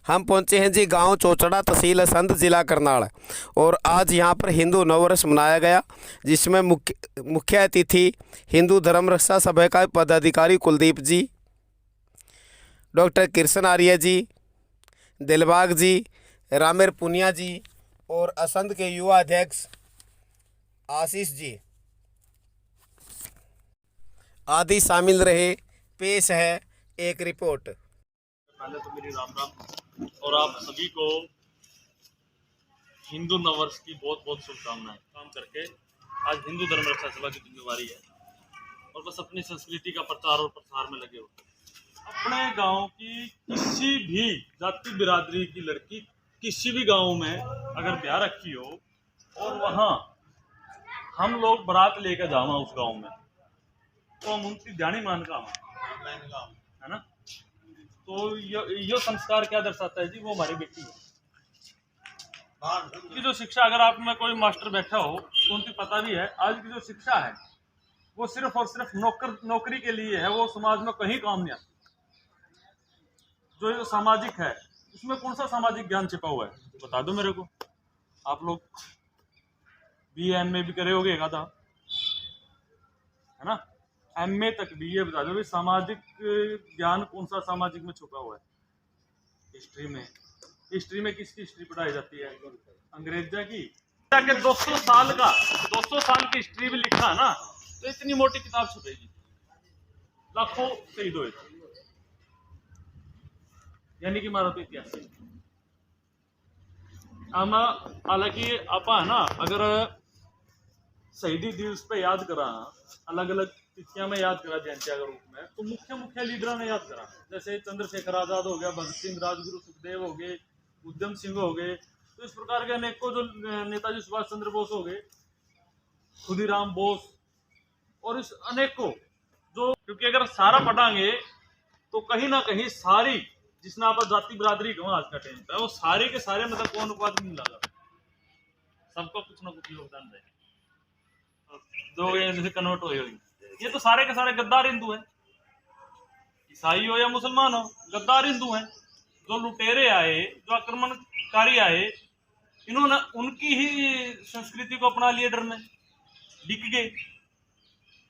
हम पहुंचे हैं जी गांव चौचड़ा, तहसील असंध, ज़िला करनाल। और आज यहां पर हिंदू नववर्ष मनाया गया, जिसमें मुख्य अतिथि हिंदू धर्म रक्षा सभा का पदाधिकारी कुलदीप जी, डॉक्टर कृष्ण आर्य जी, दिलबाग जी, रामेर पुनिया जी और असंध के युवा अध्यक्ष आशीष जी आदि शामिल रहे। पेश है एक रिपोर्ट। पहले तो मेरी राम राम और आप सभी को हिंदू नववर्ष की बहुत बहुत शुभकामनाएं। काम करके आज हिंदू धर्म रक्षा सभा की जिम्मेवारी है और बस अपनी संस्कृति का प्रचार और प्रसार में लगे होते हैं। अपने गांव की किसी भी जाति बिरादरी की लड़की किसी भी गांव में अगर ब्याह रखी हो और वहां हम लोग बारात लेकर जावा उस गांव में, तो हम उनकी ध्यानी मान का है ना। तो यो संस्कार क्या दर्शाता है जी, वो हमारी बेटी है। की जो शिक्षा, अगर आप में कोई मास्टर बैठा हो तो उनकी पता भी है, आज की जो शिक्षा है वो सिर्फ और सिर्फ नौकरी के लिए है, वो समाज में कहीं काम नहीं आता। जो सामाजिक है उसमें कौन सा सामाजिक ज्ञान छिपा हुआ है, बता दो मेरे को। आप लोग BA MA भी करे होगे आधा, है ना, MA तक भी। ये बता दो भाई सामाजिक ज्ञान कौन सा सामाजिक में छुपा हुआ है। हिस्ट्री में किसकी हिस्ट्री पढ़ाई जाती है? अंग्रेजा की। 200 साल की हिस्ट्री भी लिखा है ना, तो इतनी मोटी किताब छपेगी, लाखों शहीद हुए, यानी कि हमारा तो इतिहास है। हालांकि आप है ना, अगर शहीदी दिवस पे याद करा, अलग अलग तिथियां में याद करा जयंतिया के रूप में, तो मुख्य लीडरों ने याद करा। जैसे चंद्रशेखर आजाद हो गया, भगत सिंह, राजगुरु सुखदेव हो गए, उधम सिंह हो गए। तो इस प्रकार के अनेकों जो नेताजी सुभाष चंद्र बोस हो गए, खुदीराम बोस, और इस अनेकों जो, क्योंकि अगर सारा पढ़ाएंगे तो कहीं ना कहीं सारी, जिसने आप जाति बिरादरी कहूँ आज का टाइम पे, वो सारे के सारे मतलब कौन अनुपात नहीं लगा, सबका कुछ ना कुछ योगदान है। दो जैसे कन्वर्ट हुए, ये तो सारे के सारे गद्दार हिंदू हैं, ईसाई हो या मुसलमान हो, गद्दार हिंदू हैं। जो लुटेरे आए, जो आक्रमणकारी आए, इन्होंने उनकी ही संस्कृति को अपना लिया, डर में बिक गए।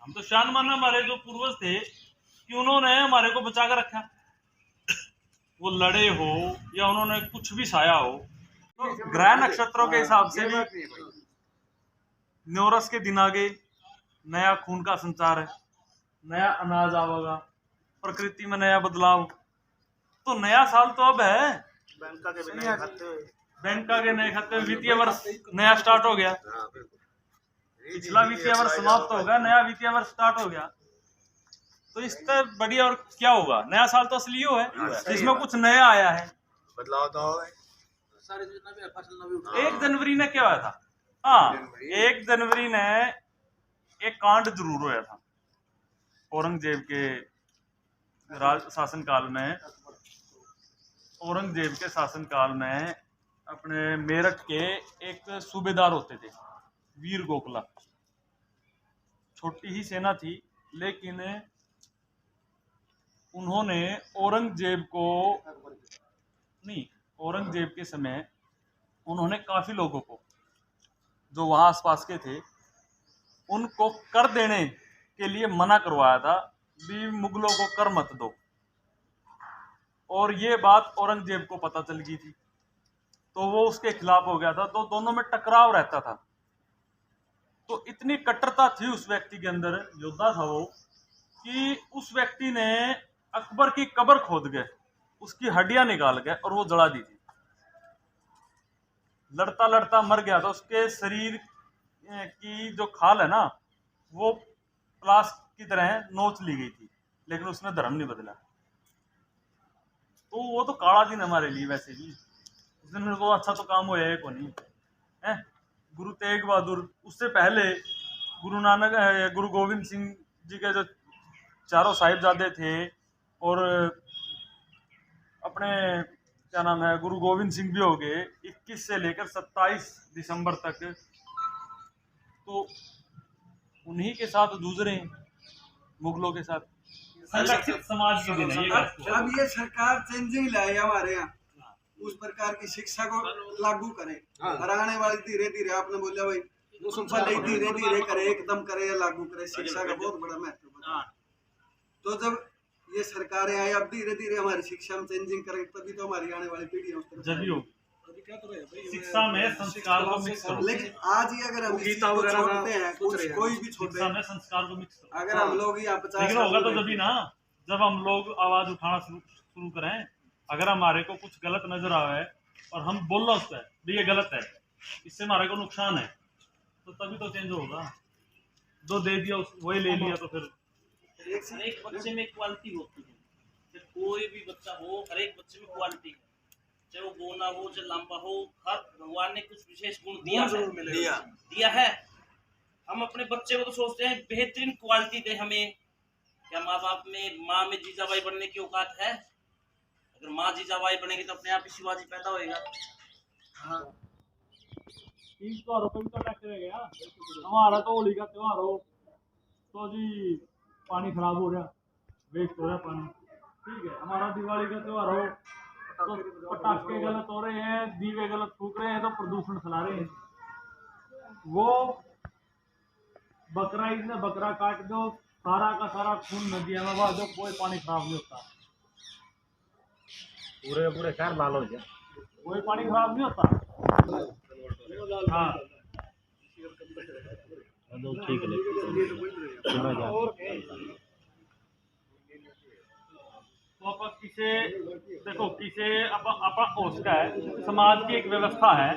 हम तो शान माना हमारे जो पूर्वज थे कि उन्होंने हमारे को बचा कर रखा, वो लड़े हो या उन्होंने कुछ भी साया हो। तो ग्रह नक्षत्रों के हिसाब से भी न्योरस के दिन आगे, नया खून का संचार है, नया अनाज आवेगा, प्रकृति में नया बदलाव। तो नया साल तो अब है, बैंक के नए खाते, वित्तीय वर्ष नया स्टार्ट हो गया। पिछला वित्तीय वर्ष समाप्त हो गया, नया वित्तीय वर्ष स्टार्ट हो गया। तो इससे बढ़िया और क्या होगा? नया साल तो असली हो है, जिसमें कुछ नया आया है, बदलाव तो है। 1 जनवरी ने क्या हुआ था? हाँ, 1 जनवरी ने एक कांड जरूर हुआ था औरंगजेब के शासनकाल में। औरंगजेब के शासनकाल में अपने मेरठ के एक सूबेदार होते थे, वीर गोखला। छोटी ही सेना थी, लेकिन उन्होंने औरंगजेब के समय उन्होंने काफी लोगों को, जो वहां आसपास के थे, उनको कर देने के लिए मना करवाया था भी मुगलों को कर मत दो। और ये बात औरंगजेब को पता चल गई थी, तो वो उसके खिलाफ हो गया था। तो दोनों में टकराव रहता था। तो इतनी कट्टरता थी उस व्यक्ति के अंदर, योद्धा था वो, कि उस व्यक्ति ने अकबर की कब्र खोद गए, उसकी हड्डियां निकाल गए और वो जला दी थी। लड़ता लड़ता मर गया था। उसके शरीर की जो खाल है ना, वो प्लास की तरह नोच ली गई थी, लेकिन उसने धर्म नहीं बदला। तो वो तो काला दिन हमारे लिए वैसे भी। उस दिन मेरे को अच्छा तो काम होया को नहीं है। गुरु तेग बहादुर, उससे पहले गुरु गोविंद सिंह जी के जो चारों साहिबजादे थे, और अपने क्या नाम है, गुरु गोविंद सिंह भी हो गए, 21 से लेकर 27 दिसंबर तक, तो उन्हीं के साथ जूझ रहे हैं, मुगलों के साथ। संरक्षित समाज के दिन है ये। अब ये सरकार चेंजिंग लाई हमारे यहाँ, उस प्रकार की शिक्षा को लागू करें। और आने वाली धीरे धीरे आपने बोला भाई भले धीरे धीरे करे, एकदम करे या लागू करे, शिक्षा का बहुत बड़ा महत्व है। तो जब ये सरकारें आई, अब धीरे धीरे हमारी शिक्षा में चेंजिंग करेंगे, तभी तो हमारी आने वाली पीढ़ी जब शिक्षा में संस्कार को मिक्स करो। लेकिन आज ही अगर हम छोड़ते हैं, कोई भी छोड़ते शिक्षा हैं, में संस्कार को मिक्स करो। अगर हम लोग यहाँ 50 लेकिन होगा तो जब ना, जब हम लोग आवाज उठाना शुरू करें। अगर हमारे को कुछ गलत नजर आवे और हम बोल रहे उस पर ये गलत है, इससे हमारे को नुकसान है, तो तभी तो चेंज होगा। जो दे दिया वही ले लिया, तो फिर हर एक बच्चे में क्वालिटी होती है। चाहे कोई भी बच्चा हो, हर एक बच्चे में क्वालिटी है, चाहे वो गोना हो चाहे लंबा हो, हर भगवान ने कुछ विशेष गुण दिया है। हम अपने बच्चे को तो सोचते हैं बेहतरीन क्वालिटी दे हमें। क्या माँ बाप में, माँ में जीजाबाई बनने की औकात है? अगर माँ जीजाबाई बनेगी तो अपने आप ही शिवाजी पैदा होएगा। हाँ। तीज त्योहारों पर भी तो टैक्स रहेगा। हमारा तो होली का त्योहार हो तो जी पानी खराब हो रहा, वेस्ट हो रहा पानी, ठीक है। हमारा दिवाली का त्योहार हो तो पटाखे गलत हो रहे हैं, दीवे गलत फूक रहे हैं, तो प्रदूषण फैला रहे हैं। वो बकरा ईद में बकरा काट दो, सारा का सारा खून नदियां में बहा दो, कोई पानी खराब नहीं होता। पूरे शहर लाल हो जाए, कोई पानी खराब नहीं होता। हाँ ठीक है। तो अपन किसे देखो, किसे अपन उसका है, समाज की एक व्यवस्था है,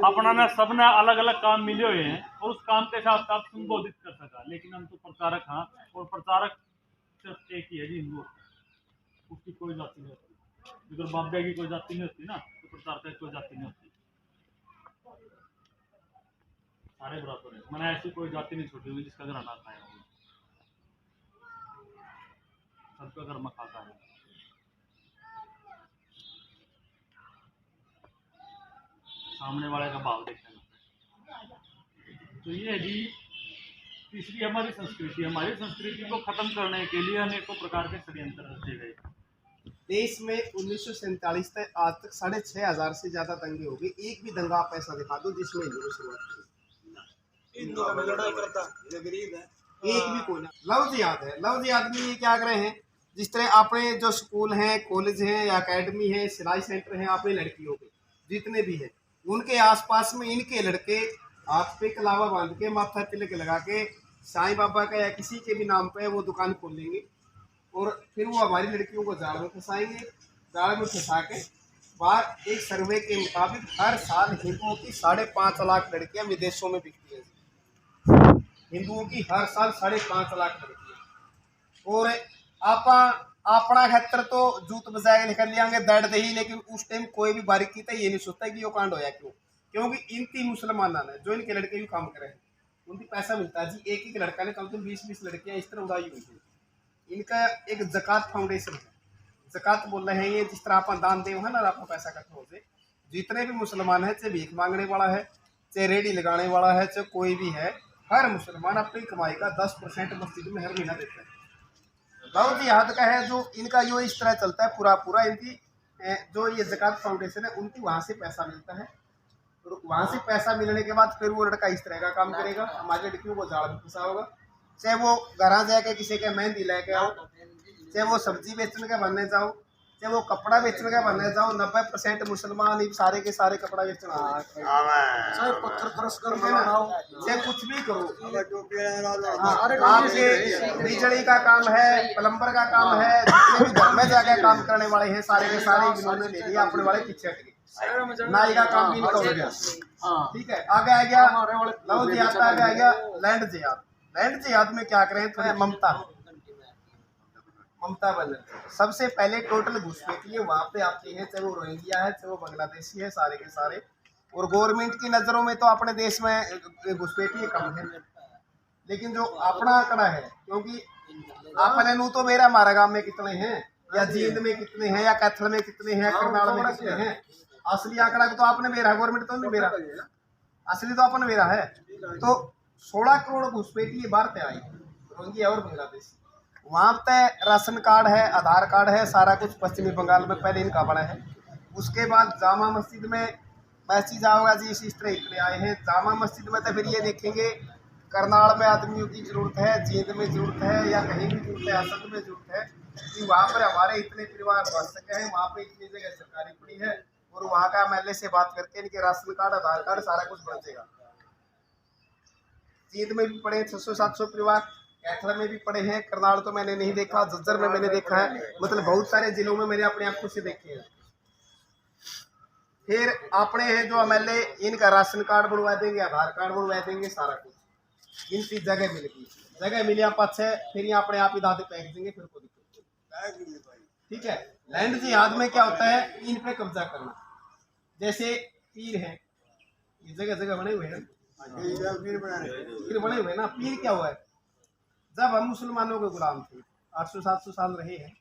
अपना ने सब ने अलग अलग काम मिले हुए हैं और उस काम के साथ आप संबोधित कर सका। लेकिन हम तो प्रचारक हाँ, और प्रचारक सिर्फ एक ही है जी, हिंदू। उसकी कोई जाति नहीं होती। अगर बाब्या की कोई जाति नहीं होती ना, तो प्रचारक की कोई जाति नहीं होती, सारे बराबर है। मैंने ऐसी कोई जाति नहीं छोड़ी हुई जिसका घर अनाज खाया हो, सबका घर में खाता है। सामने वाले का भाव देखना। तो ये है जी तीसरी हमारी संस्कृति। हमारी संस्कृति को खत्म करने के लिए अनेकों प्रकार के षड्यंत्र रचे गए। देश में 1947 तक आज तक 6,500 से ज्यादा दंगे हो गए। एक भी दंगा आप ऐसा दिखा दो जिसमें हिंदू ने शुरुआत की। हिंदू में लड़ाई करता ये गरीब है, एक भी कोई ना। लव जिहाद है, लव जिहाद में ये क्या कर रहे हैं, जिस तरह अपने जो स्कूल हैं, कॉलेज हैं या अकेडमी है, सिलाई सेंटर हैं, अपने लड़कियों के जितने भी हैं, उनके आसपास में इनके लड़के हाथ पे कलावा बांध के, माथा तिलक लगा के, साईं बाबा का या किसी के भी नाम पे वो दुकान खोल लेंगे और फिर वो हमारी लड़कियों को जाल में फंसाएंगे। जाल में फंसा के बाहर एक सर्वे के मुताबिक हर साल हिंदुओं की 5.5 लाख लड़कियां विदेशों में बिकती हैं। हिंदुओं की हर साल 5.5 लाख लड़कियां। और अपना खतर तो जूत बजाए निकल लियांगे दर्द ही, लेकिन उस टाइम कोई भी बारीकी तो ये नहीं सोचता कि यो कांड होया क्यों, क्योंकि इन 3 मुसलमानों ने जो इनके लड़के भी काम कर रहे हैं, उनकी पैसा मिलता है जी। एक लड़का ने कम से कम 20-20 लड़कियां इस तरह उड़ाई हुई है। इनका एक ज़कात फाउंडेशन है, ज़कात बोल रहे हैं ये, जिस तरह आप दान दे है ना, आपका पैसा इकट्ठा होते, जितने भी मुसलमान हैं, चाहे भीख मांगने वाला है, चाहे रेडी लगाने वाला है, चाहे कोई भी है, हर मुसलमान अपनी कमाई का 10% मस्जिद में हर महीना देता है। लव जिहाद का है जो इनका यो इस तरह चलता है पूरा इनकी जो ये ज़कात फाउंडेशन है, उनकी वहाँ से पैसा मिलता है। और वहाँ से पैसा मिलने के बाद फिर वो लड़का इस तरह का काम करेगा, हमारी लड़कियों को जाल में फंसा होगा। चाहे वो घर जाके किसी के मेहंदी लेके आओ, चाहे वो सब्जी बेचने के बनने जाओ, चाहे वो कपड़ा बेचने के बनने जाओ, 90% मुसलमान ही सारे के सारे कपड़ा बेचना, चाहे पत्थर फर्श कर बनाओ, चाहे कुछ भी करो। आपके बिजली का काम है, प्लम्बर का काम है, जितने भी घर में जाके काम करने वाले हैं, सारे के सारे इन्होंने ले लिया, अपने वाले पीछे हट गए। नाई का काम भी इनका हो गया, ठीक है। आगे आ गया लव जिहाद, आगे आ गया लैंड जिहाद। लैंड जिहाद में क्या करें, थोड़े ममता बन सबसे पहले टोटल घुसपैठी है वहाँ पे आपके हैं, चाहे वो रोहिंग्या है, चाहे वो बांग्लादेशी है, सारे के सारे। और गवर्नमेंट की नज़रों में तो अपने देश में घुसपैठी कम है, लेकिन जो अपना आंकड़ा है, क्योंकि अपने नू तो मेरा हमारा गांव में कितने हैं, या जींद में कितने हैं, या कैथल में कितने हैं, करनाल में कितने हैं, असली आंकड़ा तो आपने मेरा, गवर्नमेंट तो नहीं मेरा, असली तो अपन मेरा है। तो 16 करोड़ घुसपैठी बाहर पे आई, रोहिंग्या और बांग्लादेशी। वहाँ पे राशन कार्ड है, आधार कार्ड है, सारा कुछ पश्चिमी बंगाल में पहले इनका बड़ा है। उसके बाद जामा मस्जिद में मैसेज आओगा जी इस तरह इतने आए हैं। जामा मस्जिद में तो फिर ये देखेंगे करनाल में आदमियों की ज़रूरत है, जींद में ज़रूरत है, या कहीं भी ज़रूरत है, असद में ज़रूरत है कि वहाँ पर हमारे इतने परिवार बस सके हैं, वहाँ पे इतनी जगह सरकारी पड़ी है और वहाँ का MLA से बात करके इनके राशन कार्ड, आधार कार्ड सारा कुछ बन जाएगा। जींद में भी पड़े 600-700 परिवार, कैथल में भी पड़े हैं, करनाल तो मैंने नहीं देखा, झज्जर में मैंने देखा है, मतलब बहुत सारे जिलों में मैंने अपनी आंखों से देखे हैं। फिर अपने हैं जो MLA, इनका राशन कार्ड बनवा देंगे, आधार कार्ड बनवा देंगे, सारा कुछ इनकी जगह मिल गई, जगह मिलिया पाछे फिर यहाँ अपने आप ही दादे पैक देंगे, फिर कोई दिक्कत नहीं। ठीक है। लैंड जिहाद में क्या होता है, इन पे कब्जा करना। जैसे पीर है, ये जगह जगह बने हुए हैं, पीर बने हुए ना। पीर क्या हुआ है, जब हम मुसलमानों के गुलाम थे 800-700 साल रहे हैं,